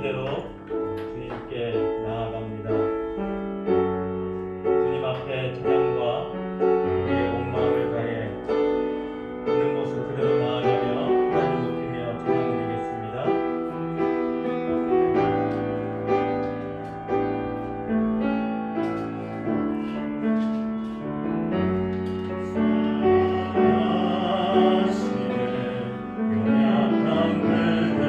이대로 주님께 나아갑니다. 주님 앞에 찬양과 우리의 온 마음을 다해 있는 모습 그대로 나아가며 하나님 높이며 찬양 드리겠습니다. 사랑하시네 연약한 그대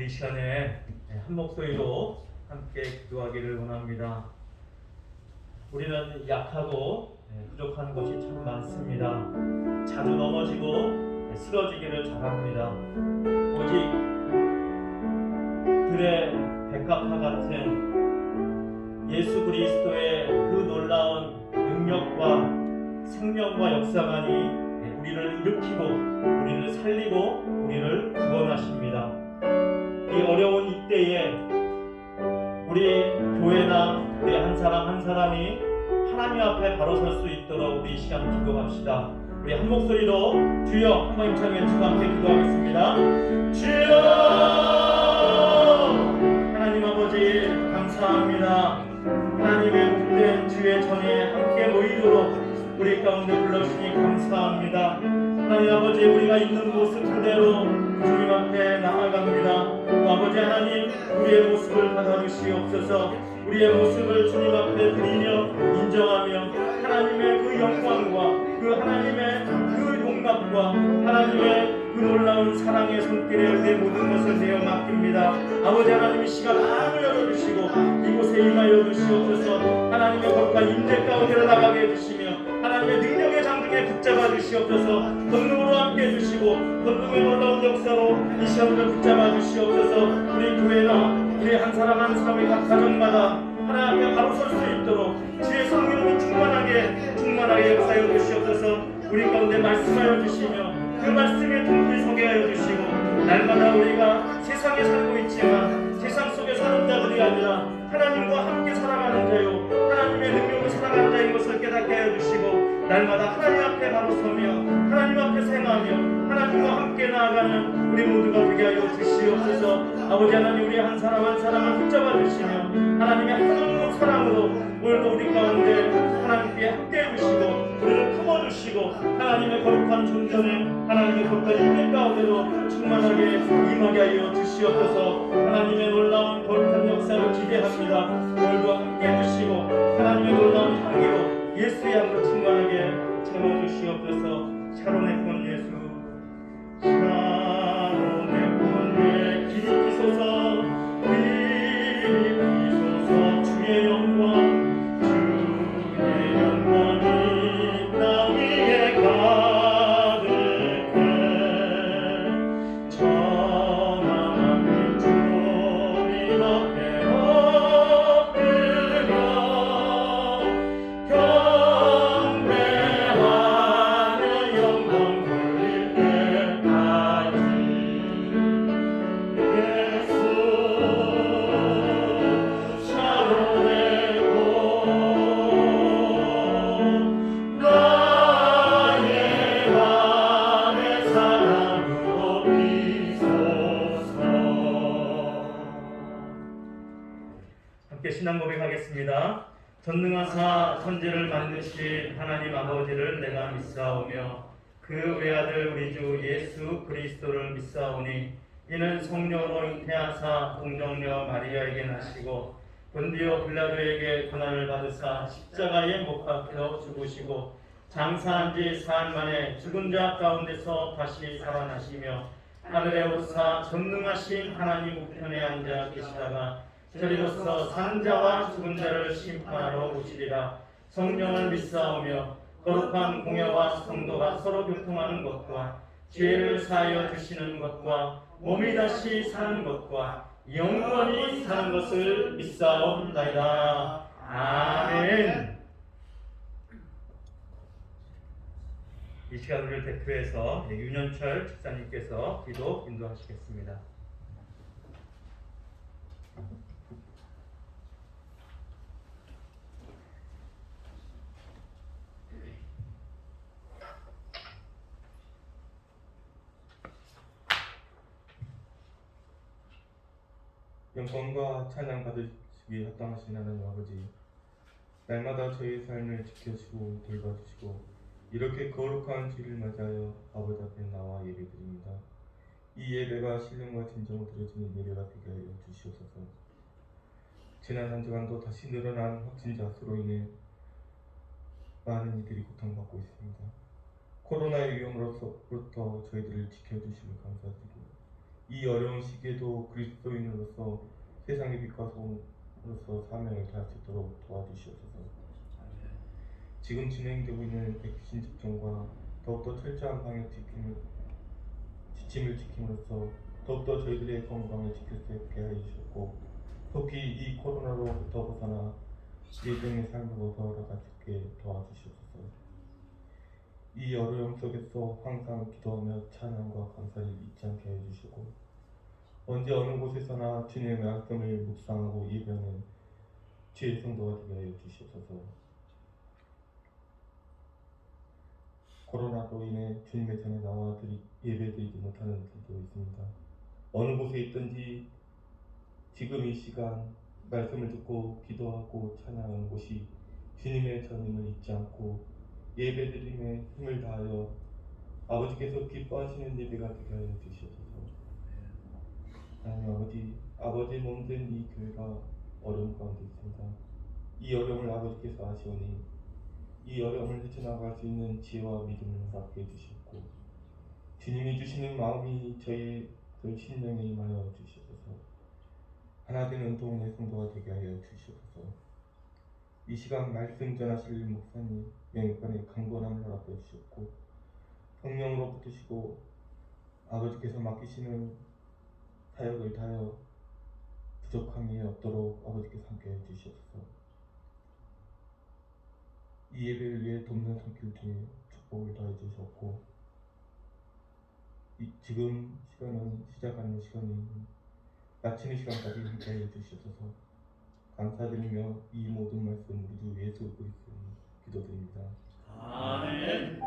이 시간에 한 목소리로 함께 기도하기를 원합니다. 우리는 약하고 부족한 것이 참 많습니다. 자주 넘어지고 쓰러지기를 잘합니다. 오직 들의 백합화 같은 예수 그리스도의 그 놀라운 능력과 생명과 역사만이 우리를 일으키고 우리를 살리고 우리를 구원하십니다. 이 어려운 이때에 우리 교회나 우리 한 사람 한 사람이 하나님 앞에 바로 설 수 있도록 우리 이 시간 기도합시다. 우리 한 목소리로 주여 한번 힘차게 외치고 함께 기도하겠습니다. 주여 하나님 아버지 감사합니다. 하나님의 복된 주의 전에 함께 모이도록 우리 가운데 불러주시니 감사합니다. 하나님 아버지 우리가 있는 모습 그대로 주님 앞에 나아갑니다. 아버지 하나님 우리의 모습을 받아주시옵소서. 우리의 모습을 주님 앞에 드리며 인정하며 하나님의 그 영광과 그 하나님의 그 용납과 하나님의 그 놀라운 사랑의 손길에 우리의 모든 것을 내어 맡깁니다. 아버지 하나님 이 시간 마음을 열어주시고 이곳에 임하여 주시옵소서. 하나님의 거룩한 임재 가운데로 나가게 해주시며 하나님의 능력의 장중에 붙잡아 주시옵소서. 권능으로 함께 해주시고 권능의 놀라운 역사로 이 시간을 붙잡아 주시옵소서. 우리 교회나 우리 한 사람 한 사람의 각 가정마다 하나님 앞에 바로 설 수 있도록 주의 성령으로 충만하게 역사하여 주시옵소서. 우리 가운데 말씀하여 주시며 그 말씀에 둥글이 서게 하여 주시고 날마다 우리가 세상에 살고 있지만 세상 속에 사는 자들이 아니라 하나님과 함께 살아가는 자요 하나님의 능력을 살아가는 자인 것을 깨닫게 하여 주시고 날마다 하나님 앞에 바로 서며 하나님 앞에 행하며 하나님과 함께 나아가는 우리 모두가 되게 하여 주시옵소서. 아버지 하나님 우리 한 사람 한 사람을 붙잡아 주시며 하나님의 하나님의 사랑으로 오늘도 우리 가운데 하나님께 함께 해주시고 우리를 품어주시고 하나님의 거룩한 존전에 하나님의 거룩한 임재 가운데로 충만하게 임하게 하여 주시옵소서. 하나님의 놀라운 거룩한 역사를 기대합니다. 오늘도 함께 해주시고 하나님의 놀라운 향기로 예수의 향으로 충만하게 채워주시옵소서. 샤론의 본 예수 샤론의 본에 길이 비소서 길이 비소서 주의 영광 땅 위에 가득해 전함한 주님 앞에 엎드려 경배하며 영광 돌릴 때까지 예수 샤론의 함께 신앙 고백하겠습니다. 전능하사 천지를 만드신 하나님 아버지를 내가 믿사오며 그 외아들 우리 주 예수 그리스도를 믿사오니 이는 성령으로 잉태하사 동정녀 마리아에게 나시고 본디오 빌라도에게 고난을 받으사 십자가에 못 박혀 죽으시고 장사한 지 사흘 만에 죽은 자 가운데서 다시 살아나시며 하늘에 오르사 전능하신 하나님 우편에 앉아 계시다가 저리로서 사는 자와 죽은 자를 심판하러 오시리라. 성령을 믿사오며 거룩한 공회와 성도가 서로 교통하는 것과 죄를 사하여 주시는 것과 몸이 다시 사는 것과 영원히 사는 것을 믿사옵나이다. 아멘. 이 시간 우리를 대표해서 윤현철 집사님께서 기도 인도하시겠습니다. 영광과 찬양 받으시기 합당하신 하나님 아버지, 날마다 저희의 삶을 지켜주시고 돌봐주시고 이렇게 거룩한 주일을 맞이하여 아버지 앞에 나와 예배드립니다. 이 예배가 신령과 진정으로 드려지는 예배가 되게 하여 주시옵소서. 지난 한 주간도 다시 늘어난 확진자 수로 인해 많은 이들이 고통받고 있습니다. 코로나의 위험으로부터 저희들을 지켜주시면 감사드리고 이 이 어려운 시기에도 그리스도인으로서 세상의 빛과 소금으로서 사명을 다할 수 있도록 도와주시옵소서. 지금 진행되고 있는 백신 접종과 더욱더 철저한 방역 지침을 지킴으로써 더욱더 저희들의 건강을 지킬 수 있게 해주셨고, 특히 이 코로나로부터 벗어나 예정의 삶으로 돌아갈 수 있게 도와주시옵소서. 이 어려움 속에서 항상 기도하며 찬양과 감사를 잊지 않게 해주시고, 언제 어느 곳에서나 주님의 말씀을 묵상하고 예배하는 주의 성도가 되게 하여 주시옵소서. 코로나로 인해 주님의 전에 나와 예배드리지 못하는 분들도 있습니다. 어느 곳에 있든지 지금 이 시간 말씀을 듣고 기도하고 찬양하는 곳이 주님의 전임을 잊지 않고 예배드림에 힘을 다하여 아버지께서 기뻐하시는 예배가 되게 하여 주시옵소서. 하나님 아버지 몸된 이 교회가 어려움 가운데 있습니다. 이 어려움을 아버지께서 아시오니 이 어려움을 헤쳐나갈 수 있는 지혜와 믿음을 갖게 해주셨고, 주님이 주시는 마음이 저희 심령에 임하여 주시옵소서. 하나 된 은통의 성도가 되게 하여 주시옵소서. 이 시간 말씀 전하실 목사님 영육간의 강건함을 허락해 주셨고, 성령으로 붙으시고 아버지께서 맡기시는 사역을 다하여 부족함이 없도록 아버지께서 함께 해주시옵소서. 이 예배를 위해 돕는 손길 중에 축복을 더해 주셨고, 지금 시간은 시작하는 시간이 마치는 시간까지 함께 해 주시옵소서. 감사드리며 이 모든 말씀 우리 주 예수 그리스도 기도드립니다. 아멘.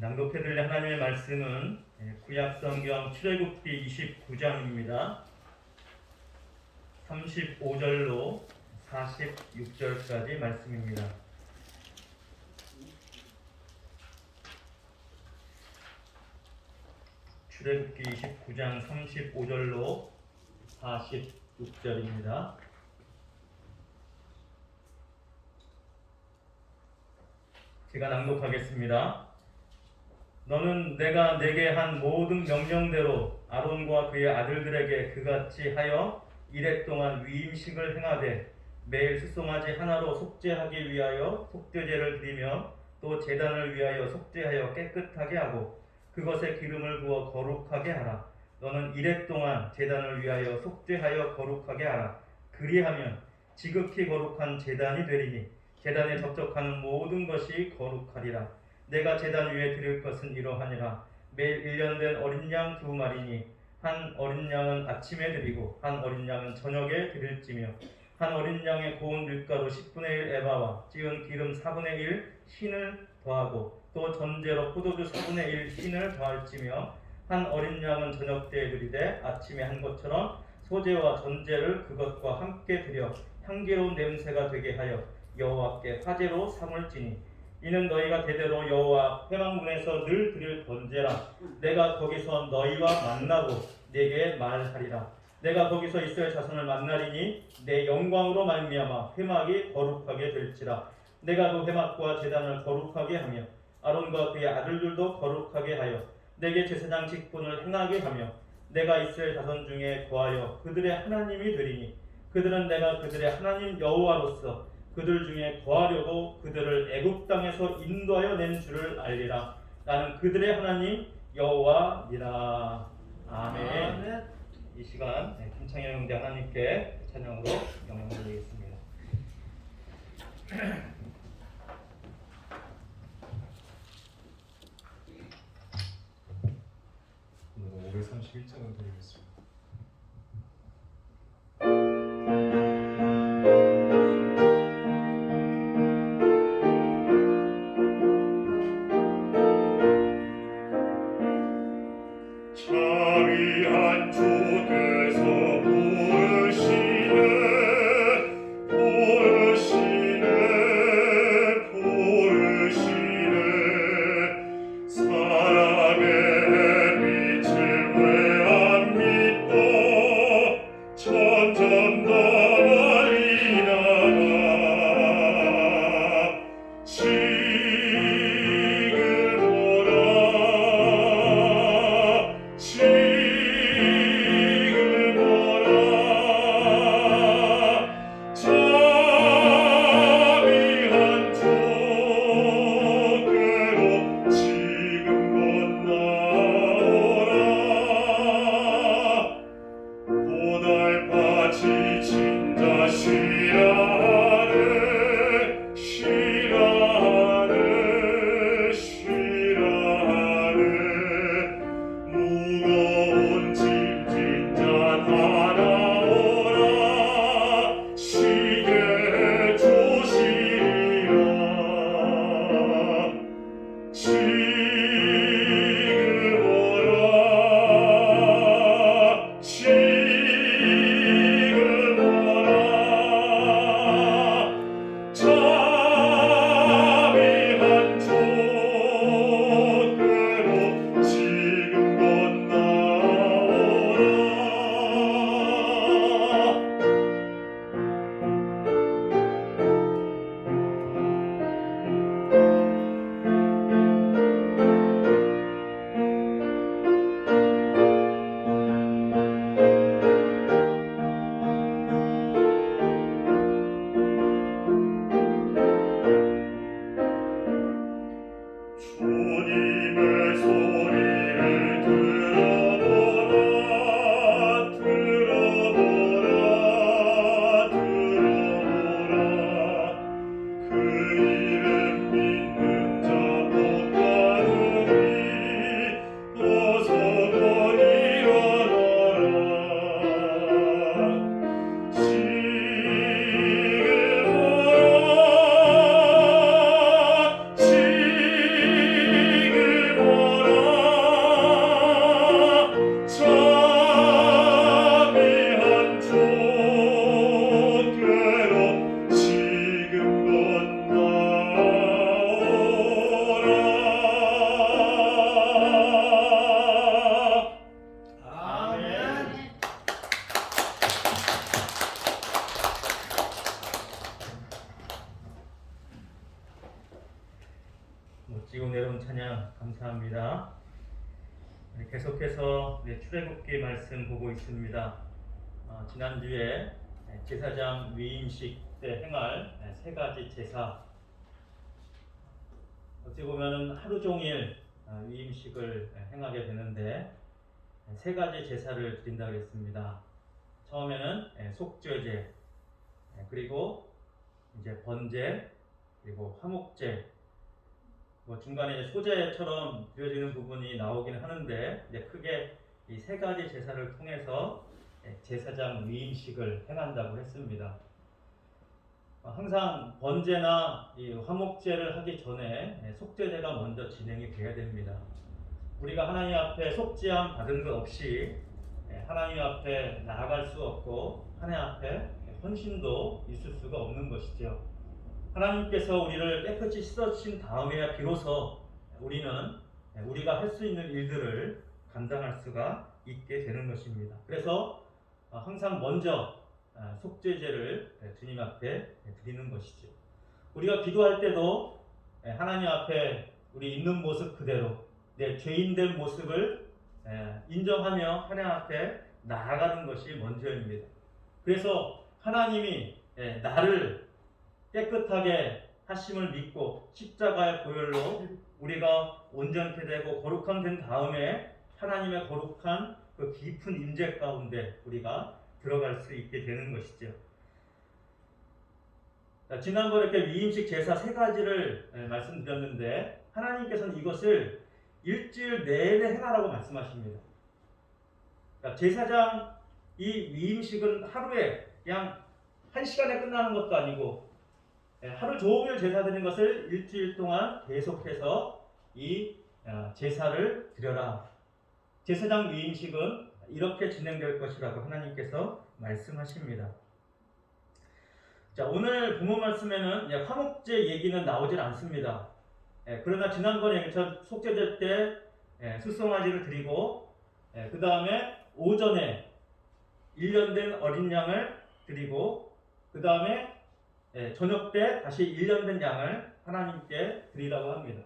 낭독해드릴 하나님의 말씀은 구약성경 출애굽기 29장입니다. 35절로 46절까지 말씀입니다. 출애굽기 29장 35절로 46절입니다. 제가 낭독하겠습니다. 너는 내가 내게 한 모든 명령대로 아론과 그의 아들들에게 그같이 하여 이레 동안 위임식을 행하되 매일 수송아지 하나로 속죄하기 위하여 속죄제를 드리며 또 제단을 위하여 속죄하여 깨끗하게 하고 그것에 기름을 부어 거룩하게 하라. 너는 이레 동안 제단을 위하여 속죄하여 거룩하게 하라. 그리하면 지극히 거룩한 제단이 되리니 제단에 접촉하는 모든 것이 거룩하리라. 내가 제단 위에 드릴 것은 이러하니라. 매일 1년 된 어린 양 2마리니 한 어린 양은 아침에 드리고 한 어린 양은 저녁에 드릴지며 한 어린 양의 고운 밀가루 10분의 1 에바와 찌은 기름 4분의 1 흰을 더하고 또 전제로 포도주 4분의 1 흰을 더할지며 한 어린 양은 저녁 때에 드리되 아침에 한 것처럼 소제와 전제를 그것과 함께 드려 향기로운 냄새가 되게 하여 여호와께 화제로 삼을지니 이는 너희가 대대로 여호와 회막문에서 늘 드릴 번제라. 내가 거기서 너희와 만나고 내게 말하리라. 내가 거기서 이스라엘 자손을 만나리니 내 영광으로 말미암아 회막이 거룩하게 될지라. 내가 그 회막과 제단을 거룩하게 하며 아론과 그의 아들들도 거룩하게 하여 내게 제사장 직분을 행하게 하며 내가 이스라엘 자손 중에 거하여 그들의 하나님이 되리니 그들은 내가 그들의 하나님 여호와로서 그들 중에 거하려고 그들을 애굽 땅에서 인도하여 낸 줄을 알리라. 나는 그들의 하나님 여호와니라. 아멘. 아멘. 이 시간 김창현 형제 하나님께 찬양으로 영광을 드리겠습니다. 531장을 드리겠습니다. 자비한 주께서 부르시네 사랑 감사합니다. 계속해서 출애굽기 말씀 보고 있습니다. 지난주에 제사장 위임식 때 행할 세 가지 제사, 어찌 보면 하루 종일 위임식을 행하게 되는데 세 가지 제사를 드린다고 했습니다. 처음에는 속죄제, 그리고 이제 번제, 그리고 화목제, 중간에 이제 소제처럼 드려지는 부분이 나오긴 하는데 이제 크게 이 세 가지 제사를 통해서 제사장 위임식을 행한다고 했습니다. 항상 번제나 이 화목제를 하기 전에 속죄제가 먼저 진행이 돼야 됩니다. 우리가 하나님 앞에 속죄함 받은 것 없이 하나님 앞에 나아갈 수 없고 하나님 앞에 헌신도 있을 수가 없는 것이죠. 하나님께서 우리를 깨끗이 씻어주신 다음에야 비로소 우리는 우리가 할 수 있는 일들을 감당할 수가 있게 되는 것입니다. 그래서 항상 먼저 속죄제를 주님 앞에 드리는 것이죠. 우리가 기도할 때도 하나님 앞에 우리 있는 모습 그대로 내 죄인된 모습을 인정하며 하나님 앞에 나아가는 것이 먼저입니다. 그래서 하나님이 나를 깨끗하게 하심을 믿고 십자가의 보혈로 우리가 온전케 되고 거룩함 된 다음에 하나님의 거룩한 그 깊은 임재 가운데 우리가 들어갈 수 있게 되는 것이죠. 지난번에 이렇게 위임식 제사 세 가지를 말씀드렸는데 하나님께서는 이것을 일주일 내내 행하라고 말씀하십니다. 제사장 이 위임식은 하루에 그냥 한 시간에 끝나는 것도 아니고 하루 종일 제사 드리는 것을 일주일 동안 계속해서 이 제사를 드려라. 제사장 위임식은 이렇게 진행될 것이라고 하나님께서 말씀하십니다. 자, 오늘 본문 말씀에는 화목제 얘기는 나오질 않습니다. 그러나 지난번에 속죄제 때 수송아지를 드리고 그 다음에 오전에 1년 된 어린 양을 드리고 그 다음에 저녁 때 다시 1년 된 양을 하나님께 드리라고 합니다.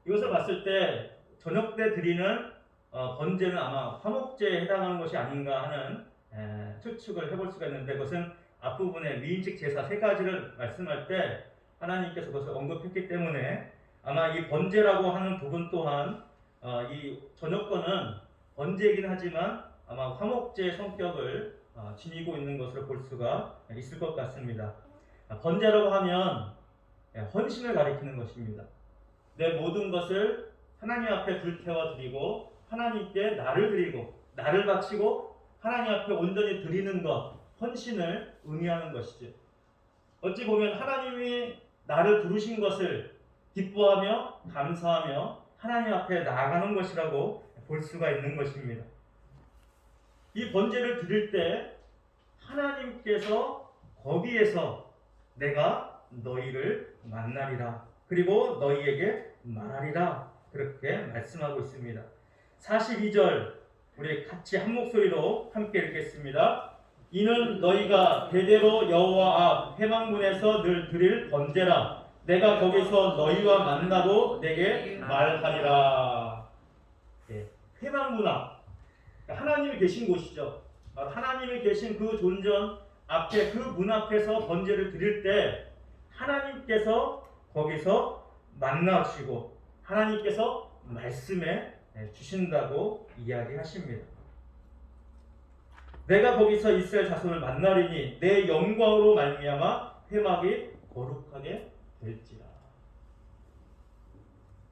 이것을 봤을 때 저녁 때 드리는 번제는 아마 화목제에 해당하는 것이 아닌가 하는 추측을 해볼 수가 있는데 그것은 앞부분에 위임식 제사 세 가지를 말씀할 때 하나님께서 그것을 언급했기 때문에 아마 이 번제라고 하는 부분 또한 이 저녁거는 번제이긴 하지만 아마 화목제의 성격을 지니고 있는 것으로 볼 수가 있을 것 같습니다. 번제라고 하면 헌신을 가리키는 것입니다. 내 모든 것을 하나님 앞에 불태워 드리고 하나님께 나를 드리고 나를 바치고 하나님 앞에 온전히 드리는 것, 헌신을 의미하는 것이죠. 어찌 보면 하나님이 나를 부르신 것을 기뻐하며 감사하며 하나님 앞에 나아가는 것이라고 볼 수가 있는 것입니다. 이 번제를 드릴 때 하나님께서 거기에서 내가 너희를 만나리라 그리고 너희에게 말하리라 그렇게 말씀하고 있습니다. 42절 우리 같이 한 목소리로 함께 읽겠습니다. 이는 너희가 대대로 여호와 앞 회막문에서 늘 드릴 번제라. 내가 거기서 너희와 만나도 내게 말하리라. 회막문 앞, 하나님이 계신 곳이죠. 하나님이 계신 그 존전 앞에 그 문 앞에서 번제를 드릴 때 하나님께서 거기서 만나시고 하나님께서 말씀해 주신다고 이야기하십니다. 내가 거기서 이스라엘 자손을 만나리니 내 영광으로 말미암아 회막이 거룩하게 될지라.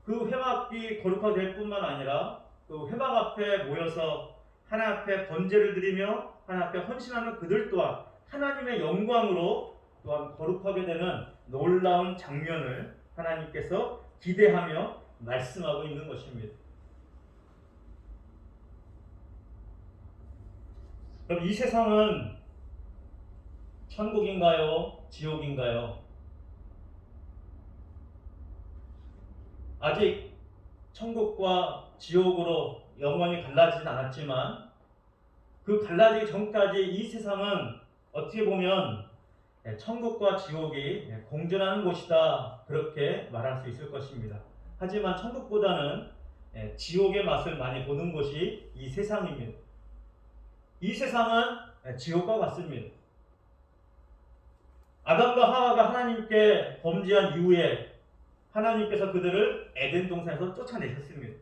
그 회막이 거룩하게 될 뿐만 아니라 그 회막 앞에 모여서 하나님 앞에 번제를 드리며 하나님 앞에 헌신하는 그들 또한 하나님의 영광으로 또한 거룩하게 되는 놀라운 장면을 하나님께서 기대하며 말씀하고 있는 것입니다. 그럼 이 세상은 천국인가요? 지옥인가요? 아직 천국과 지옥으로 영원히 갈라지진 않았지만 그 갈라지기 전까지 이 세상은 어떻게 보면 천국과 지옥이 공존하는 곳이다 그렇게 말할 수 있을 것입니다. 하지만 천국보다는 지옥의 맛을 많이 보는 것이 이 세상입니다. 이 세상은 지옥과 같습니다. 아담과 하와가 하나님께 범죄한 이후에 하나님께서 그들을 에덴 동산에서 쫓아내셨습니다.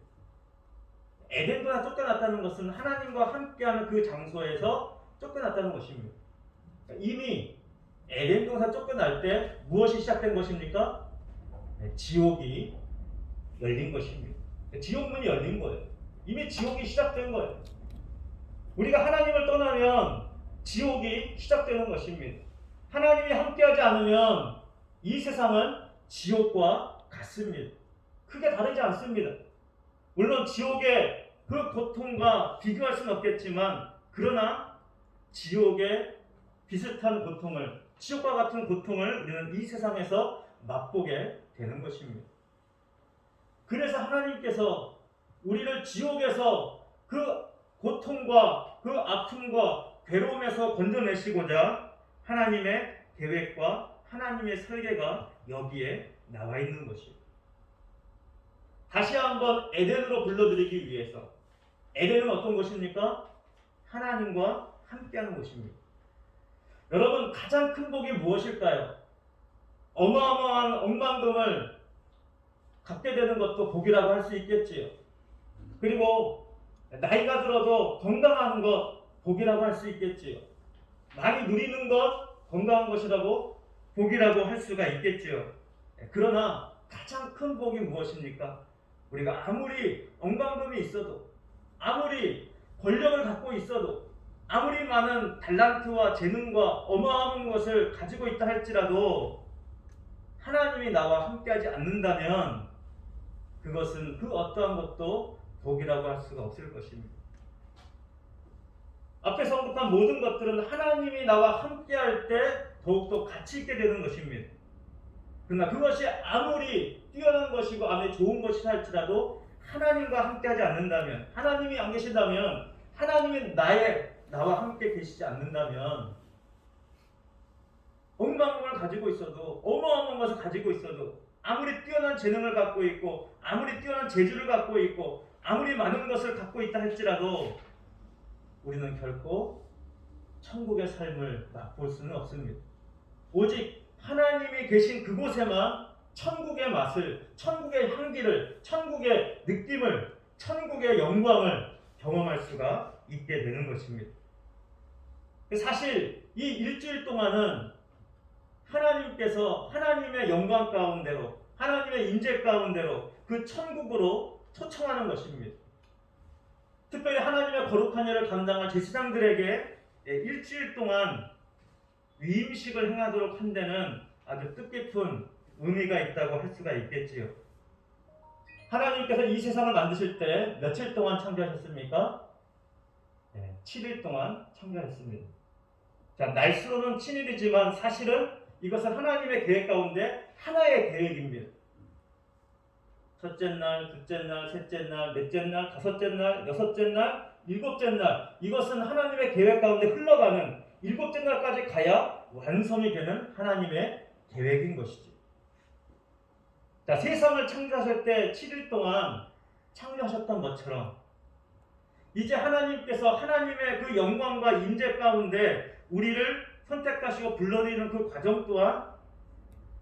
에덴 동산 쫓겨났다는 것은 하나님과 함께하는 그 장소에서 쫓겨났다는 것입니다. 이미 에덴 동산 쫓겨날 때 무엇이 시작된 것입니까? 지옥이 열린 것입니다. 지옥문이 열린 거예요. 이미 지옥이 시작된 거예요. 우리가 하나님을 떠나면 지옥이 시작되는 것입니다. 하나님이 함께하지 않으면 이 세상은 지옥과 같습니다. 크게 다르지 않습니다. 물론 지옥의 그 고통과 비교할 수는 없겠지만, 그러나 지옥의 비슷한 고통을, 지옥과 같은 고통을 우리는 이 세상에서 맛보게 되는 것입니다. 그래서 하나님께서 우리를 지옥에서 그 고통과 그 아픔과 괴로움에서 건져내시고자 하나님의 계획과 하나님의 설계가 여기에 나와 있는 것입니다. 다시 한번 에덴으로 불러들이기 위해서, 에덴은 어떤 곳입니까? 하나님과 함께하는 곳입니다. 여러분, 가장 큰 복이 무엇일까요? 어마어마한 억만금을 갖게 되는 것도 복이라고 할 수 있겠지요. 그리고 나이가 들어도 건강한 것 복이라고 할 수 있겠지요. 많이 누리는 것 건강한 것이라고 복이라고 할 수가 있겠지요. 그러나 가장 큰 복이 무엇입니까? 우리가 아무리 억만금이 있어도, 아무리 권력을 갖고 있어도, 아무리 많은 달란트와 재능과 어마어마한 것을 가지고 있다 할지라도 하나님이 나와 함께하지 않는다면 그것은 그 어떠한 것도 복이라고 할 수가 없을 것입니다. 앞에서 언급한 모든 것들은 하나님이 나와 함께할 때 더욱더 가치 있게 되는 것입니다. 그러나 그것이 아무리 뛰어난 것이고 아무리 좋은 것이라 할지라도 하나님과 함께하지 않는다면, 하나님이 안 계신다면, 하나님이 나와 함께 계시지 않는다면, 억만금을 가지고 있어도, 어마어마한 것을 가지고 있어도, 아무리 뛰어난 재능을 갖고 있고, 아무리 뛰어난 재주를 갖고 있고, 아무리 많은 것을 갖고 있다 할지라도 우리는 결코 천국의 삶을 맛볼 수는 없습니다. 오직 하나님이 계신 그곳에만 천국의 맛을, 천국의 향기를, 천국의 느낌을, 천국의 영광을 경험할 수가 있게 되는 것입니다. 사실 이 일주일 동안은 하나님께서 하나님의 영광 가운데로, 하나님의 임재 가운데로 그 천국으로 초청하는 것입니다. 특별히 하나님의 거룩한 일을 감당할 제사장들에게 일주일 동안 위임식을 행하도록 한 데는 아주 뜻깊은 의미가 있다고 할 수가 있겠지요. 하나님께서 이 세상을 만드실 때 며칠 동안 창조하셨습니까? 7일 동안 창조하셨습니다. 자, 날수로는 7일이지만 사실은 이것은 하나님의 계획 가운데 하나의 계획입니다. 첫째 날, 둘째 날, 셋째 날, 넷째 날, 다섯째 날, 여섯째 날, 일곱째 날, 이것은 하나님의 계획 가운데 흘러가는, 일곱째 날까지 가야 완성이 되는 하나님의 계획인 것이지. 자, 세상을 창조하실 때 7일 동안 창조하셨던 것처럼 이제 하나님께서 하나님의 그 영광과 임재 가운데 우리를 선택하시고 불러들이는 그 과정 또한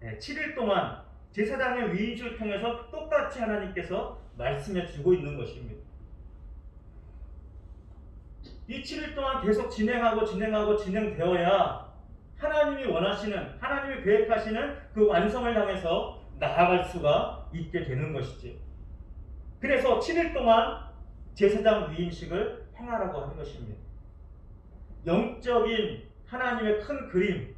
7일 동안 제사장의 위임식을 통해서 똑같이 하나님께서 말씀해 주고 있는 것입니다. 이 7일 동안 계속 진행되어야 하나님이 원하시는, 하나님이 계획하시는 그 완성을 향해서 나아갈 수가 있게 되는 것이죠. 그래서 7일 동안 제사장 위임식을 행하라고 하는 것입니다. 영적인 하나님의 큰 그림,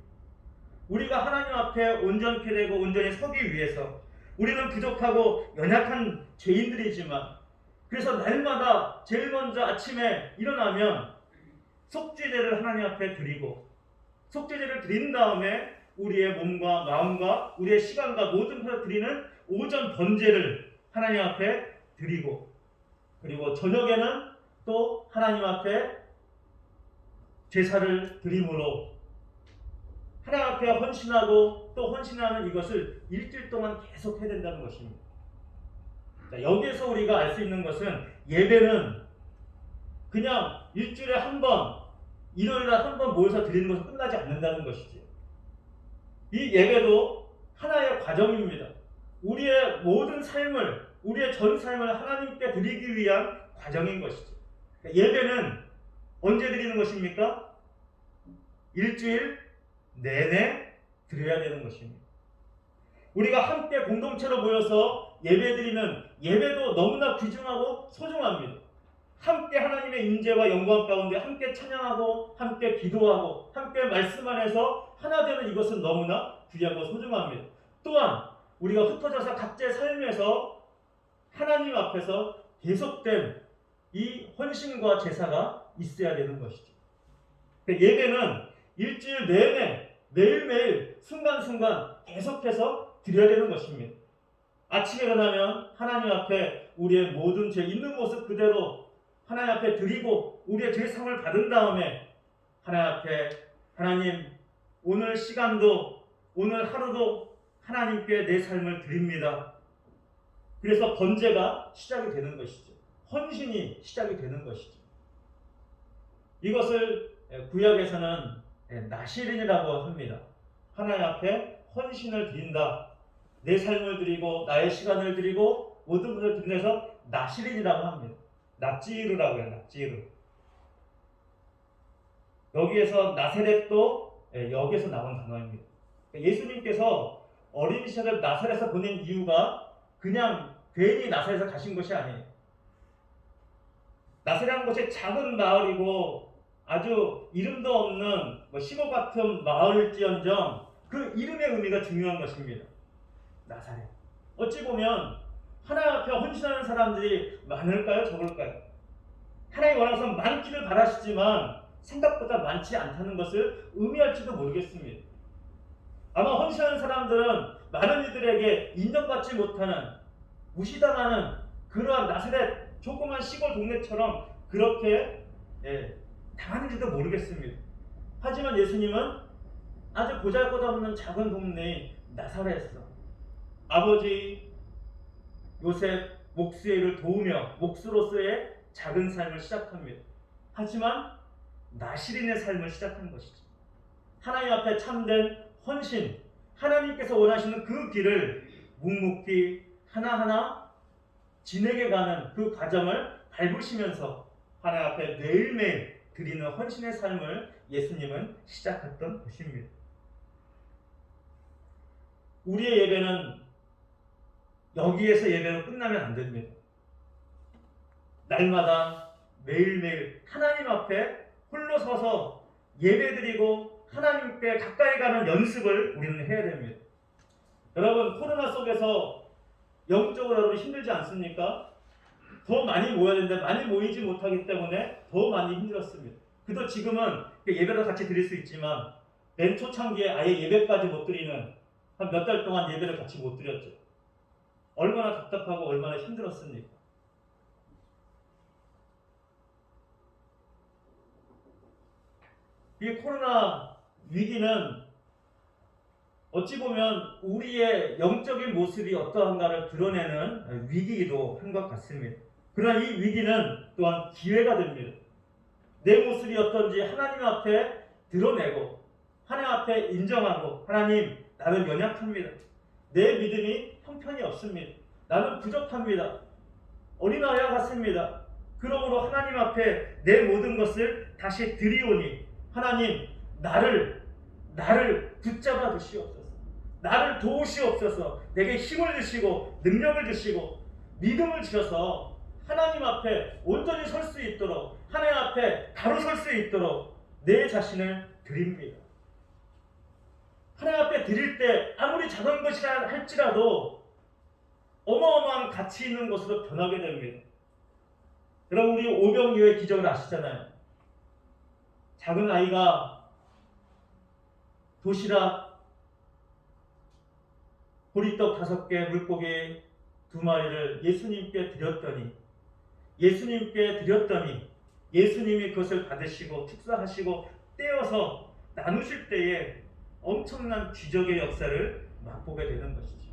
우리가 하나님 앞에 온전케 되고 온전히 서기 위해서, 우리는 부족하고 연약한 죄인들이지만, 그래서 날마다 제일 먼저 아침에 일어나면 속죄제를 하나님 앞에 드리고, 속죄제를 드린 다음에 우리의 몸과 마음과 우리의 시간과 모든 것을 드리는 오전 번제를 하나님 앞에 드리고, 그리고 저녁에는 또 하나님 앞에 제사를 드림으로 하나님 앞에 헌신하고 또 헌신하는 이것을 일주일 동안 계속 해야 된다는 것입니다. 자, 여기에서 우리가 알 수 있는 것은 예배는 그냥 일주일에 한 번, 일요일날 한 번 모여서 드리는 것은 끝나지 않는다는 것이지. 이 예배도 하나의 과정입니다. 우리의 모든 삶을, 우리의 전 삶을 하나님께 드리기 위한 과정인 것이죠. 예배는 언제 드리는 것입니까? 일주일 내내 드려야 되는 것입니다. 우리가 함께 공동체로 모여서 예배드리는 예배도 너무나 귀중하고 소중합니다. 함께 하나님의 임재와 영광 가운데 함께 찬양하고 함께 기도하고 함께 말씀 안에서 하나 되는 이것은 너무나 귀하고 소중합니다. 또한 우리가 흩어져서 각자의 삶에서 하나님 앞에서 계속된 이 헌신과 제사가 있어야 되는 것이죠. 예배는 일주일 내내 매일매일 순간순간 계속해서 드려야 되는 것입니다. 아침에 일어나면 하나님 앞에 우리의 모든 죄 있는 모습 그대로 하나님 앞에 드리고 우리의 죄상을 받은 다음에 하나님 앞에 하나님 오늘 시간도 오늘 하루도 하나님께 내 삶을 드립니다. 그래서 번제가 시작이 되는 것이죠. 헌신이 시작이 되는 것이죠. 이것을 구약에서는 나시린이라고 합니다. 하나님 앞에 헌신을 드린다. 내 삶을 드리고 나의 시간을 드리고 모든 것을 드려서 나시린이라고 합니다. 납지르라고 해요. 납지르. 여기에서 나세렛도 여기에서 나온 단어입니다. 예수님께서 어린 시절을 나사렛에서 보낸 이유가 그냥 괜히 나사렛에서 가신 것이 아니에요. 나사렛이라는 곳이 작은 마을이고 아주 이름도 없는 시골 같은 마을일지언정 그 이름의 의미가 중요한 것입니다. 나사렛. 어찌 보면 하나님 앞에 헌신하는 사람들이 많을까요? 적을까요? 하나님 원하서 많기를 바라시지만 생각보다 많지 않다는 것을 의미할지도 모르겠습니다. 아마 헌신하는 사람들은 많은 이들에게 인정받지 못하는 무시당하는 그러한 나사렛 조그만 시골 동네처럼 그렇게 당하는지도 모르겠습니다. 하지만 예수님은 아주 보잘것없는 작은 동네인 나사렛에서 아버지 요셉 목수의 일을 도우며 목수로서의 작은 삶을 시작합니다. 하지만 나시린의 삶을 시작한 것이죠. 하나님 앞에 참된 헌신, 하나님께서 원하시는 그 길을 묵묵히 하나하나 진행해가는 그 과정을 밟으시면서 하나님 앞에 매일매일 드리는 헌신의 삶을 예수님은 시작했던 것입니다. 우리의 예배는 여기에서 예배로 끝나면 안 됩니다. 날마다 매일매일 하나님 앞에 홀로 서서 예배드리고 하나님께 가까이 가는 연습을 우리는 해야 됩니다. 여러분 코로나 속에서 영적으로 여러분 힘들지 않습니까? 더 많이 모여야 되는데 많이 모이지 못하기 때문에 더 많이 힘들었습니다. 그래도 지금은 예배를 같이 드릴 수 있지만 맨 초창기에 아예 예배까지 못 드리는 한 몇 달 동안 예배를 같이 못 드렸죠. 얼마나 답답하고 얼마나 힘들었습니까? 이 코로나 위기는 어찌 보면 우리의 영적인 모습이 어떠한가를 드러내는 위기이기도 한 것 같습니다. 그러나 이 위기는 또한 기회가 됩니다. 내 모습이 어떤지 하나님 앞에 드러내고 하나님 앞에 인정하고 하나님 나는 연약합니다. 내 믿음이 형편이 없습니다. 나는 부족합니다. 어린아이와 같습니다. 그러므로 하나님 앞에 내 모든 것을 다시 드리오니 하나님 나를 붙잡아 주시옵소서. 나를 도우시옵소서. 내게 힘을 주시고 능력을 주시고 믿음을 주셔서 하나님 앞에 온전히 설 수 있도록 하나님 앞에 바로 설 수 있도록 내 자신을 드립니다. 하나님 앞에 드릴 때 아무리 작은 것이라 할지라도 어마어마한 가치 있는 것으로 변하게 됩니다. 여러분 우리 오병이어의 기적을 아시잖아요. 작은 아이가 도시락 보리떡 5개 물고기 2마리를 예수님께 드렸더니 예수님이 그것을 받으시고 축사하시고 떼어서 나누실 때에 엄청난 기적의 역사를 맛보게 되는 것이죠.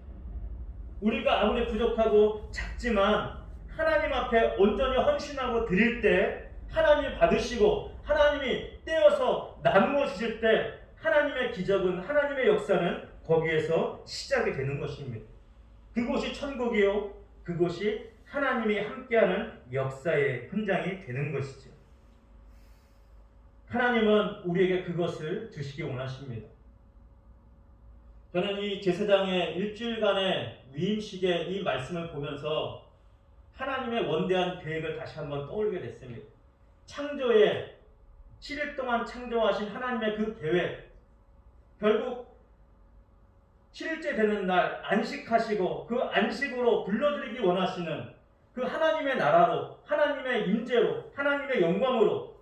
우리가 아무리 부족하고 작지만 하나님 앞에 온전히 헌신하고 드릴 때 하나님이 받으시고 하나님이 떼어서 나누어 주실 때 하나님의 기적은, 하나님의 역사는 거기에서 시작이 되는 것입니다. 그곳이 천국이요, 그곳이 하나님이 함께하는 역사의 현장이 되는 것이죠. 하나님은 우리에게 그것을 주시기 원하십니다. 저는 이 제사장의 일주일간의 위임식의 이 말씀을 보면서 하나님의 원대한 계획을 다시 한번 떠올리게 됐습니다. 창조에 7일 동안 창조하신 하나님의 그 계획, 결국 7일째 되는 날 안식하시고 그 안식으로 불러들이기 원하시는 그 하나님의 나라로, 하나님의 임재로, 하나님의 영광으로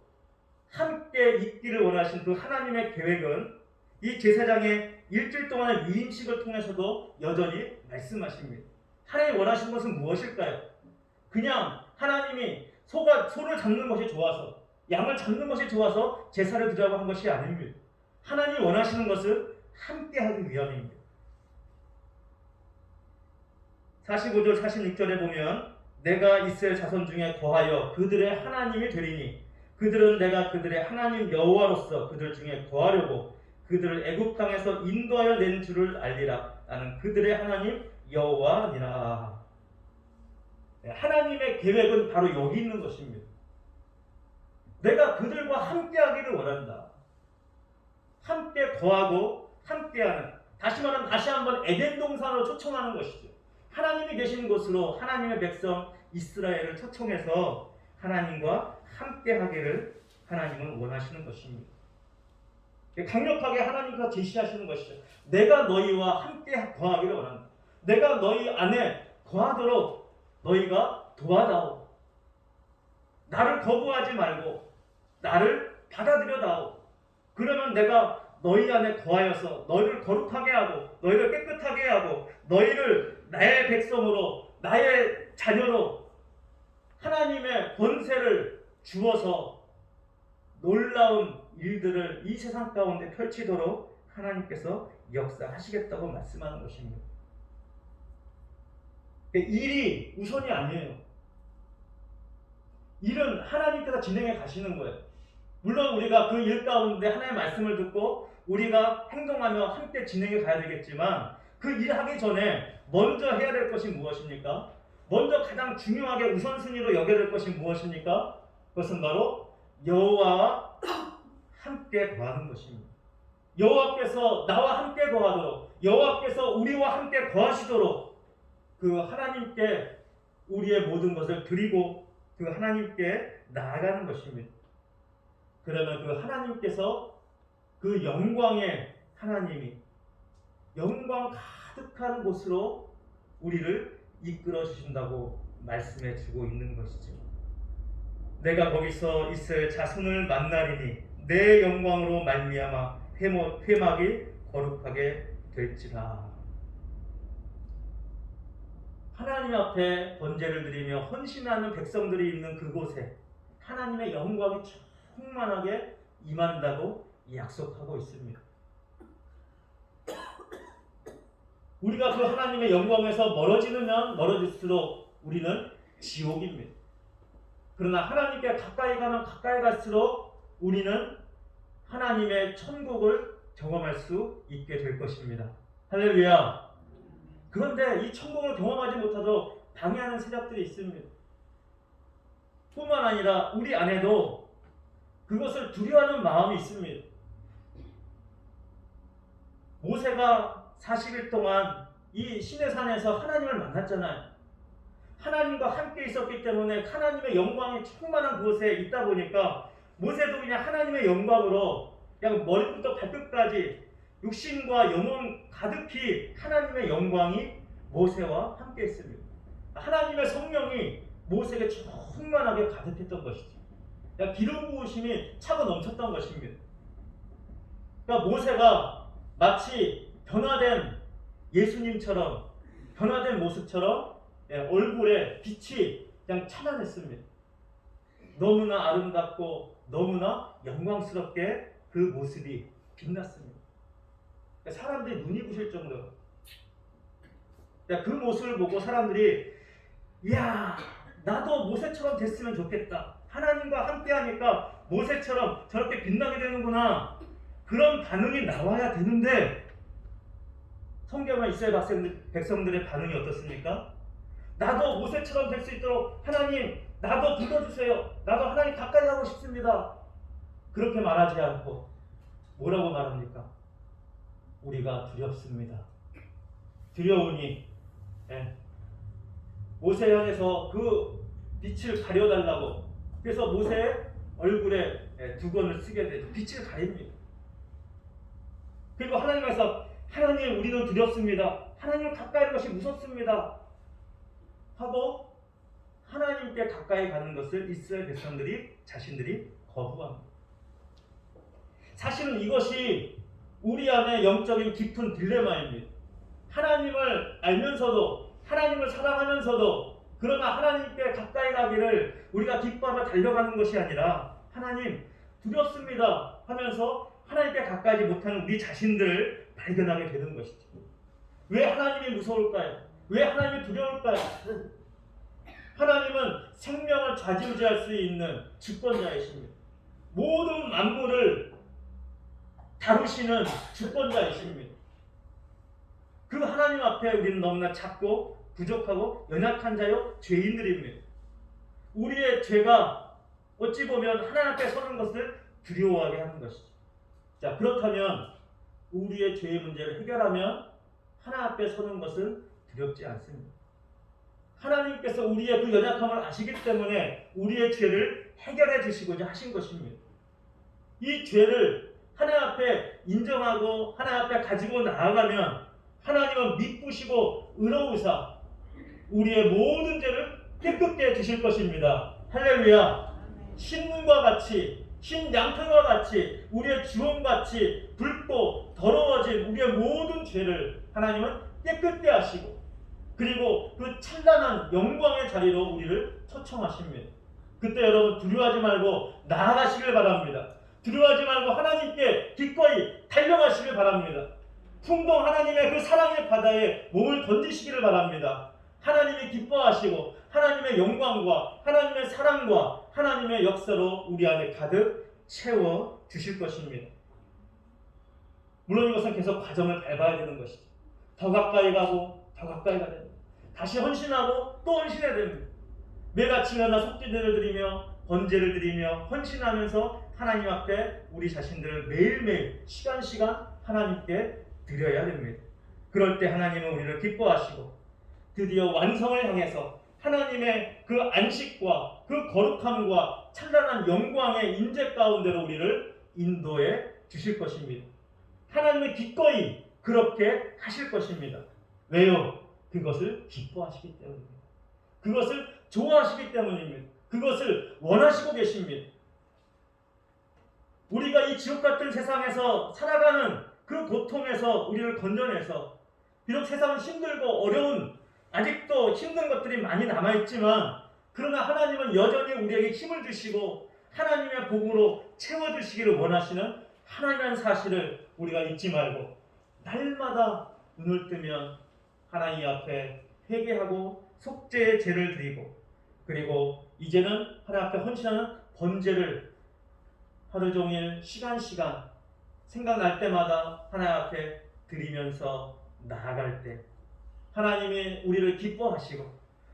함께 있기를 원하신 그 하나님의 계획은 이 제사장의 일주일 동안의 위임식을 통해서도 여전히 말씀하십니다. 하나님이 원하시는 것은 무엇일까요? 그냥 하나님이 소를 잡는 것이 좋아서, 양을 잡는 것이 좋아서 제사를 드리라고 한 것이 아닙니다. 하나님이 원하시는 것은 함께하기 위함입니다. 45절 46절에 보면 내가 이스라엘 자손 중에 거하여 그들의 하나님이 되리니 그들은 내가 그들의 하나님 여호와로서 그들 중에 거하려고 그들을 애굽 땅에서 인도하여 낸 줄을 알리라. 나는 그들의 하나님 여호와니라. 하나님의 계획은 바로 여기 있는 것입니다. 내가 그들과 함께하기를 원한다. 함께 거하고 함께하는, 다시 말하면 다시 한번 에덴 동산으로 초청하는 것이죠. 하나님이 계신 곳으로 하나님의 백성 이스라엘을 초청해서 하나님과 함께하기를 하나님은 원하시는 것입니다. 강력하게 하나님께서 제시하시는 것이죠. 내가 너희와 함께 거하기를 원한다. 내가 너희 안에 거하도록 너희가 도와다오. 나를 거부하지 말고 나를 받아들여다오. 그러면 내가 너희 안에 거하여서 너희를 거룩하게 하고 너희를 깨끗하게 하고 너희를 나의 백성으로, 나의 자녀로 하나님의 권세를 주어서 놀라운 일들을 이 세상 가운데 펼치도록 하나님께서 역사하시겠다고 말씀하는 것입니다. 일이 우선이 아니에요. 일은 하나님께서 진행해 가시는 거예요. 물론 우리가 그 일 가운데 하나님의 말씀을 듣고 우리가 행동하며 함께 진행해 가야 되겠지만 그 일 하기 전에 먼저 해야 될 것이 무엇입니까? 먼저 가장 중요하게 우선순위로 여겨야 될 것이 무엇입니까? 그것은 바로 여호와와 함께 거하는 것입니다. 여호와께서 나와 함께 거하도록, 여호와께서 우리와 함께 거하시도록 그 하나님께 우리의 모든 것을 드리고 그 하나님께 나아가는 것입니다. 그러면 그 하나님께서 그 영광의 하나님이 영광 가득한 곳으로 우리를 이끌어 주신다고 말씀해 주고 있는 것이죠. 내가 거기서 이스라엘 자손을 만나리니 내 영광으로 말미암아 회막이 거룩하게 될지라. 하나님 앞에 번제를 드리며 헌신하는 백성들이 있는 그곳에 하나님의 영광이 충만하게 임한다고 약속하고 있습니다. 우리가 그 하나님의 영광에서 멀어지면 멀어질수록 우리는 지옥입니다. 그러나 하나님께 가까이 가면 가까이 갈수록 우리는 하나님의 천국을 경험할 수 있게 될 것입니다. 할렐루야. 그런데 이 천국을 경험하지 못하도록 방해하는 세력들이 있습니다. 뿐만 아니라 우리 안에도 그것을 두려워하는 마음이 있습니다. 모세가 40일 동안 이 시내산에서 하나님을 만났잖아요. 하나님과 함께 있었기 때문에 하나님의 영광이 충만한 곳에 있다 보니까 모세도 그냥 하나님의 영광으로 그냥 머리부터 발끝까지 육신과 영혼 가득히 하나님의 영광이 모세와 함께 했습니다. 하나님의 성령이 모세에게 충만하게 가득했던 것이죠. 기름 부으심이 차고 넘쳤던 것입니다. 그러니까 모세가 마치 변화된 예수님처럼, 변화된 모습처럼 얼굴에 빛이 그냥 찬란했습니다. 너무나 아름답고 너무나 영광스럽게 그 모습이 빛났습니다. 사람들이 눈이 부실 정도로. 그 모습을 보고 사람들이 이야, 나도 모세처럼 됐으면 좋겠다. 하나님과 함께하니까 모세처럼 저렇게 빛나게 되는구나. 그런 반응이 나와야 되는데 성경의 이스라엘 백성들의 반응이 어떻습니까? 나도 모세처럼 될 수 있도록 하나님 나도 불러주세요. 나도 하나님 가까이 하고 싶습니다. 그렇게 말하지 않고 뭐라고 말합니까? 우리가 두렵습니다. 두려우니 모세 향해서 그 빛을 가려달라고 그래서 모세의 얼굴에 두건을 쓰게 되죠. 빛을 가립니다. 그리고 하나님께서 하나님 우리는 두렵습니다. 하나님을 가까이 하는 것이 무섭습니다. 하고 하나님께 가까이 가는 것을 이스라엘 백성들이 자신들이 거부합니다. 사실은 이것이 우리 안에 영적인 깊은 딜레마입니다. 하나님을 알면서도 하나님을 사랑하면서도 그러나 하나님께 가까이 가기를 우리가 기뻐하며 달려가는 것이 아니라 하나님 두렵습니다 하면서 하나님께 가까이 하지 못하는 우리 자신들을 발견하게 되는 것이죠. 왜 하나님이 무서울까요? 왜 하나님이 두려울까요? 하나님은 생명을 좌지우지할 수 있는 주권자이십니다. 모든 만물을 다루시는 주권자이십니다. 그 하나님 앞에 우리는 너무나 작고 부족하고 연약한 자요 죄인들입니다. 우리의 죄가 어찌 보면 하나님 앞에 서는 것을 두려워하게 하는 것이죠. 자, 그렇다면 우리의 죄의 문제를 해결하면 하나님 앞에 서는 것은 두렵지 않습니다. 하나님께서 우리의 그 연약함을 아시기 때문에 우리의 죄를 해결해 주시고자 하신 것입니다. 이 죄를 하나님 앞에 인정하고 하나님 앞에 가지고 나아가면 하나님은 미쁘시고 의로우사 우리의 모든 죄를 깨끗게 해주실 것입니다. 할렐루야. 신문과 같이 신 양털과 같이 우리의 주홍같이 붉고 더러워진 우리의 모든 죄를 하나님은 깨끗게 하시고 그리고 그 찬란한 영광의 자리로 우리를 초청하십니다. 그때 여러분 두려워하지 말고 나아가시길 바랍니다. 두려워하지 말고 하나님께 기꺼이 달려가시길 바랍니다. 풍성 하나님의 그 사랑의 바다에 몸을 던지시기를 바랍니다. 하나님이 기뻐하시고 하나님의 영광과 하나님의 사랑과 하나님의 역사로 우리 안에 가득 채워 주실 것입니다. 물론 이것은 계속 과정을 밟아야 되는 것이죠. 더 가까이 가고 더 가까이 가야 됩니다. 다시 헌신하고 또 헌신해야 됩니다. 매일 아침마다 속죄제를 드리며 번제를 드리며 헌신하면서 하나님 앞에 우리 자신들을 매일매일 시간 하나님께 드려야 됩니다. 그럴 때 하나님은 우리를 기뻐하시고 드디어 완성을 향해서 하나님의 그 안식과 그 거룩함과 찬란한 영광의 인재 가운데로 우리를 인도해 주실 것입니다. 하나님은 기꺼이 그렇게 하실 것입니다. 왜요? 그것을 기뻐하시기 때문입니다. 그것을 좋아하시기 때문입니다. 그것을 원하시고 계십니다. 우리가 이 지옥 같은 세상에서 살아가는 그 고통에서 우리를 건져내서 비록 세상은 힘들고 어려운 아직도 힘든 것들이 많이 남아있지만 그러나 하나님은 여전히 우리에게 힘을 주시고 하나님의 복으로 채워주시기를 원하시는 하나님의 사실을 우리가 잊지 말고 날마다 눈을 뜨면 하나님 앞에 회개하고 속죄의 제를 드리고 그리고 이제는 하나님 앞에 헌신하는 번제를 하루 종일 시간 생각날 때마다 하나님 앞에 드리면서 나아갈 때 하나님이 우리를 기뻐하시고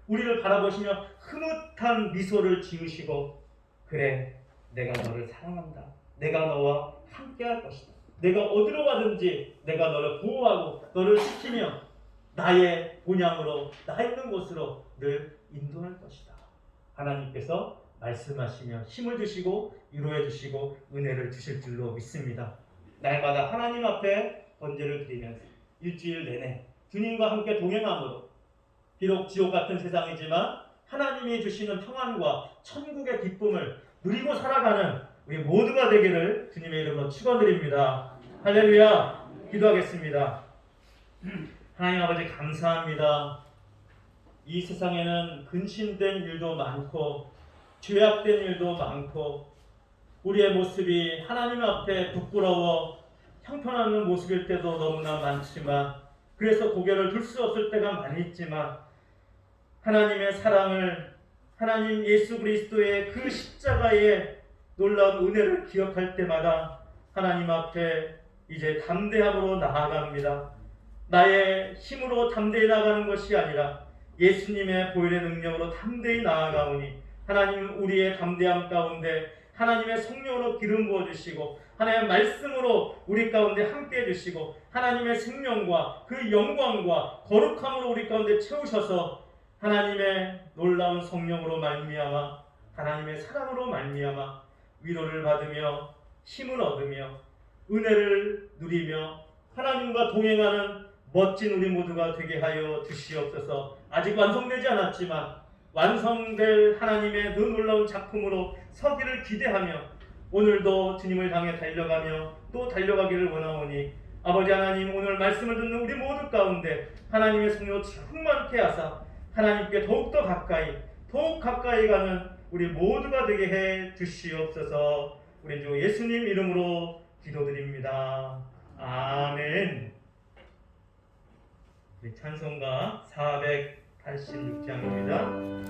우리를 바라보시며 흐뭇한 미소를 지으시고 그래 내가 너를 사랑한다. 내가 너와 함께할 것이다. 내가 어디로 가든지 내가 너를 보호하고 너를 지키며 나의 본향으로 나 있는 곳으로 늘 인도할 것이다. 하나님께서 말씀하시며 힘을 주시고 위로해 주시고 은혜를 주실 줄로 믿습니다. 날마다 하나님 앞에 번제를 드리면서 일주일 내내 주님과 함께 동행함으로 비록 지옥 같은 세상이지만 하나님이 주시는 평안과 천국의 기쁨을 누리고 살아가는 우리 모두가 되기를 주님의 이름으로 축원드립니다. 할렐루야. 기도하겠습니다. 하나님 아버지 감사합니다. 이 세상에는 근심된 일도 많고 죄악된 일도 많고 우리의 모습이 하나님 앞에 부끄러워 형편없는 모습일 때도 너무나 많지만 그래서 고개를 들 수 없을 때가 많이 있지만 하나님의 사랑을, 하나님 예수 그리스도의 그 십자가의 놀라운 은혜를 기억할 때마다 하나님 앞에 이제 담대함으로 나아갑니다. 나의 힘으로 담대히 나가는 것이 아니라 예수님의 보혈의 능력으로 담대히 나아가오니 하나님 우리의 담대함 가운데 하나님의 성령으로 기름 부어주시고 하나님의 말씀으로 우리 가운데 함께해 주시고 하나님의 생명과 그 영광과 거룩함으로 우리 가운데 채우셔서 하나님의 놀라운 성령으로 말미암아 하나님의 사랑으로 말미암아 위로를 받으며 힘을 얻으며 은혜를 누리며 하나님과 동행하는 멋진 우리 모두가 되게 하여 주시옵소서. 아직 완성되지 않았지만 완성될 하나님의 그 놀라운 작품으로 서기를 기대하며 오늘도 주님을 향해 달려가며 또 달려가기를 원하오니 아버지 하나님, 오늘 말씀을 듣는 우리 모두 가운데 하나님의 성령으로 충만케 하사 하나님께 더욱더 가까이 더욱 가까이 가는 우리 모두가 되게 해 주시옵소서. 우리 주 예수님 이름으로 기도드립니다. 아멘. 찬송가 486장입니다.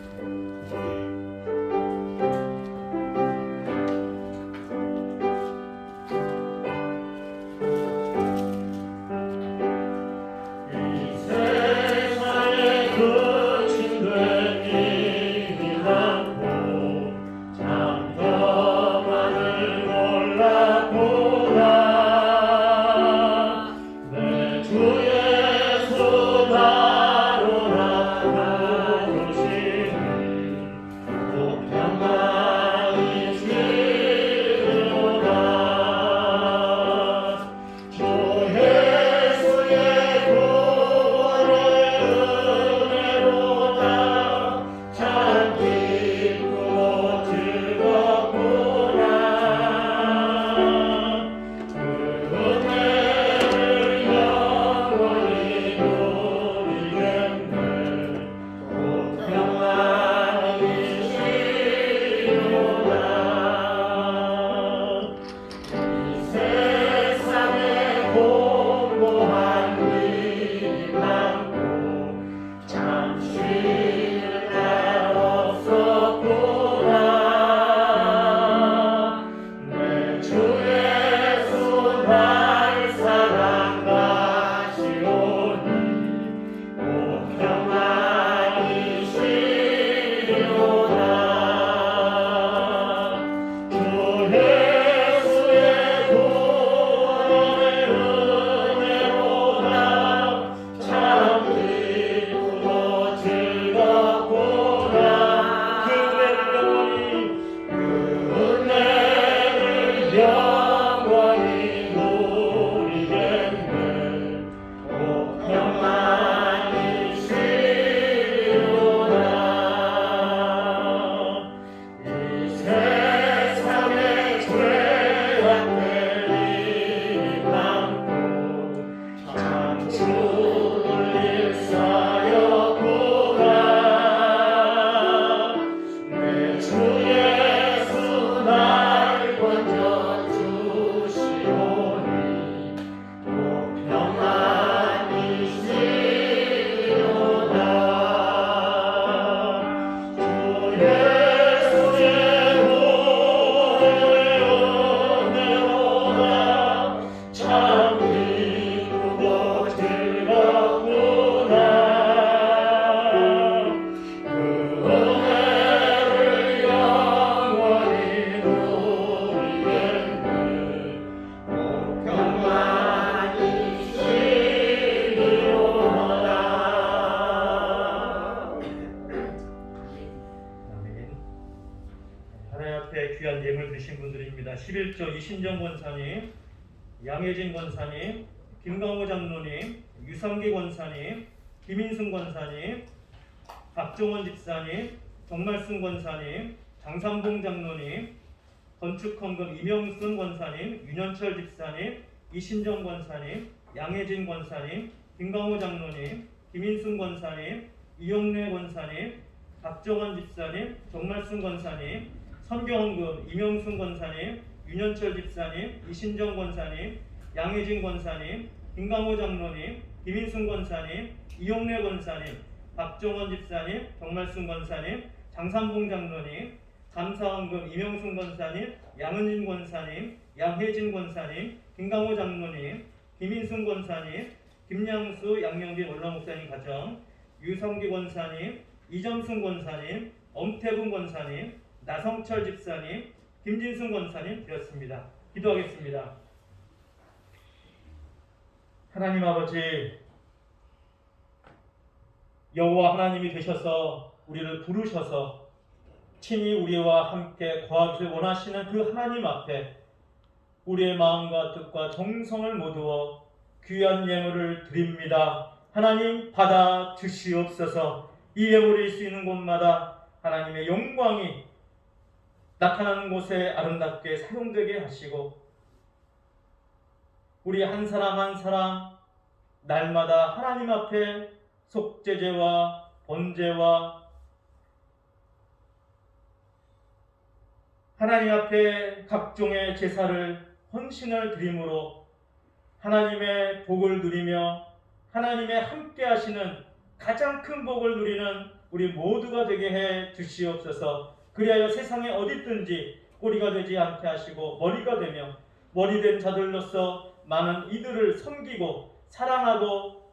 귀한 예물 드신 분들입니다. 11조 이신정 권사님, 양혜진 권사님, 김강호 장로님, 유성기 권사님, 김인승 권사님, 박종원 집사님, 정말순 권사님, 장삼봉 장로님, 건축헌금 이명순 권사님, 윤현철 집사님, 이신정 권사님, 양혜진 권사님, 김강호 장로님, 김인승 권사님, 이용래 권사님, 박정원 집사님, 정말순 권사님, 선교헌금 이명순 권사님, 윤현철 집사님, 이신정 권사님, 양혜진 권사님, 김강호 장로님, 김인순 권사님, 이용래 권사님, 박정원 집사님, 정말순 권사님, 장삼봉 장로님, 감사원금 이명순 권사님, 양은진 권사님, 양혜진 권사님, 김강호 장로님, 김인순 권사님, 김양수 양영빈 원로 목사님 가정, 유성기 권사님, 이점순 권사님, 엄태분 권사님, 나성철 집사님, 김진순 권사님 드렸습니다. 기도하겠습니다. 하나님 아버지, 여호와 하나님이 되셔서 우리를 부르셔서 친히 우리와 함께 거하기를 원하시는 그 하나님 앞에 우리의 마음과 뜻과 정성을 모두어 귀한 예물을 드립니다. 하나님 받아 주시옵소서. 이 예물이 쓰이는 곳마다 하나님의 영광이 나타나는 곳에 아름답게 사용되게 하시고 우리 한 사람 한 사람 날마다 하나님 앞에 속죄제와 번제와 하나님 앞에 각종의 제사를 헌신을 드림으로 하나님의 복을 누리며 하나님의 함께 하시는 가장 큰 복을 누리는 우리 모두가 되게 해 주시옵소서. 그리하여 세상에 어디 있든지 꼬리가 되지 않게 하시고 머리가 되며 머리된 자들로서 많은 이들을 섬기고 사랑하고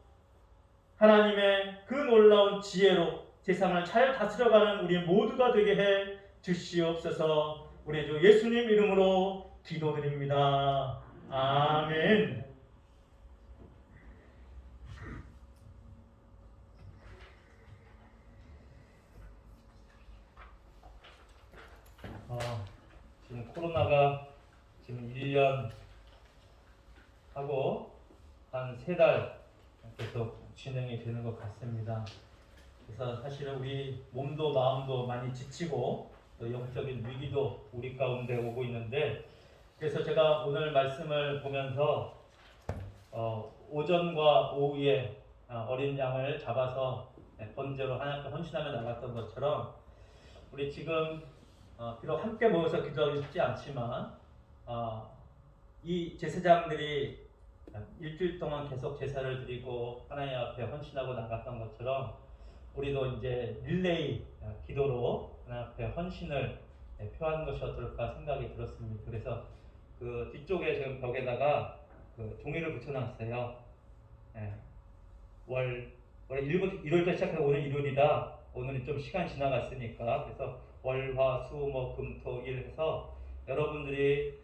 하나님의 그 놀라운 지혜로 세상을 잘 다스려가는 우리 모두가 되게 해 주시옵소서. 우리 주 예수님 이름으로 기도드립니다. 아멘. 지금 코로나가 지금 1년 하고 한 3달 계속 진행이 되는 것 같습니다. 그래서 사실은 우리 몸도 마음도 많이 지치고 또 영적인 위기도 우리 가운데 오고 있는데, 그래서 제가 오늘 말씀을 보면서 오전과 오후에 어린 양을 잡아서 번제로 하나님께 헌신하며 나갔던 것처럼 우리 지금 비록 함께 모여서 기도하고 싶지 않지만 이 제사장들이 일주일 동안 계속 제사를 드리고 하나님 앞에 헌신하고 나갔던 것처럼 우리도 이제 릴레이 기도로 하나님 앞에 헌신을 표하는 것이 어떨까 생각이 들었습니다. 그래서 그 뒤쪽에 지금 벽에다가 그 종이를 붙여놨어요. 월 1월부터 시작해서 오늘 일요일이다. 오늘은 좀 시간 지나갔으니까 그래서 월, 화, 수, 목, 금, 토, 일 해서 여러분들이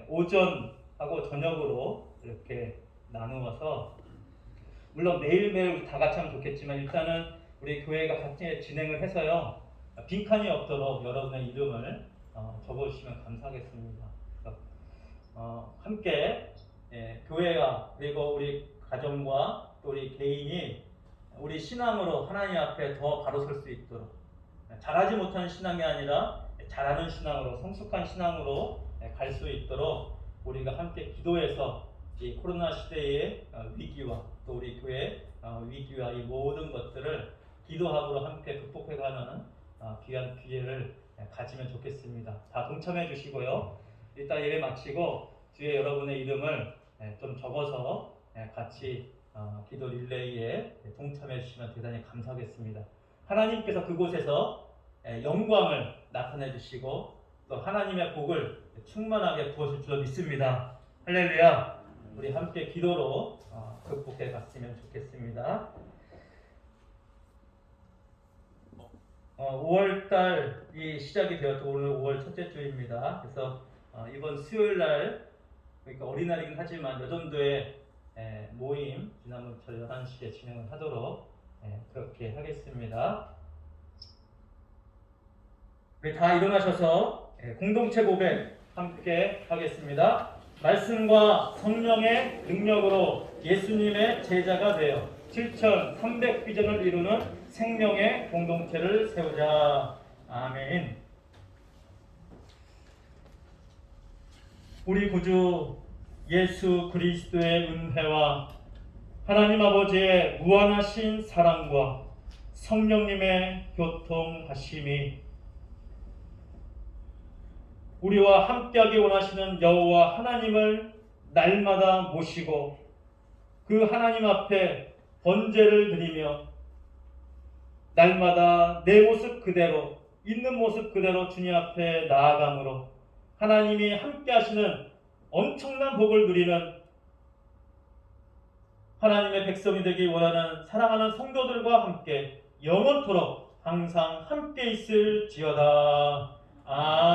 오전하고 저녁으로 이렇게 나누어서 물론 매일매일 다 같이 하면 좋겠지만 일단은 우리 교회가 같이 진행을 해서요 빈칸이 없도록 여러분의 이름을 적어주시면 감사하겠습니다. 그래서 함께 교회와 그리고 우리 가정과 또 우리 개인이 우리 신앙으로 하나님 앞에 더 바로 설 수 있도록 잘하지 못하는 신앙이 아니라 잘하는 신앙으로 성숙한 신앙으로 갈 수 있도록 우리가 함께 기도해서 이 코로나 시대의 위기와 또 우리 교회의 위기와 이 모든 것들을 기도함으로 함께 극복해가는 귀한 기회를 가지면 좋겠습니다. 다 동참해 주시고요. 일단 예배 마치고 뒤에 여러분의 이름을 좀 적어서 같이 기도 릴레이에 동참해 주시면 대단히 감사하겠습니다. 하나님께서 그곳에서 영광을 나타내 주시고 또 하나님의 복을 충만하게 부어줄 줄 믿습니다. 할렐루야. 우리 함께 기도로 극복해 갔으면 좋겠습니다. 5월달이 시작이 되었고 오늘 5월 첫째 주입니다. 그래서 이번 수요일날 그러니까 어린날이긴 하지만 여전도의 모임 지난번처럼 11시에 진행을 하도록 그렇게 하겠습니다. 우리 다 일어나셔서 공동체 고백 함께 하겠습니다. 말씀과 성령의 능력으로 예수님의 제자가 되어 7,300비전을 이루는 생명의 공동체를 세우자. 아멘. 우리 구주 예수 그리스도의 은혜와 하나님 아버지의 무한하신 사랑과 성령님의 교통하심이 우리와 함께하기 원하시는 여호와 하나님을 날마다 모시고 그 하나님 앞에 번제를 드리며 날마다 내 모습 그대로 있는 모습 그대로 주님 앞에 나아감으로 하나님이 함께 하시는 엄청난 복을 누리는 하나님의 백성이 되기 원하는 사랑하는 성도들과 함께 영원토록 항상 함께 있을지어다. 아멘.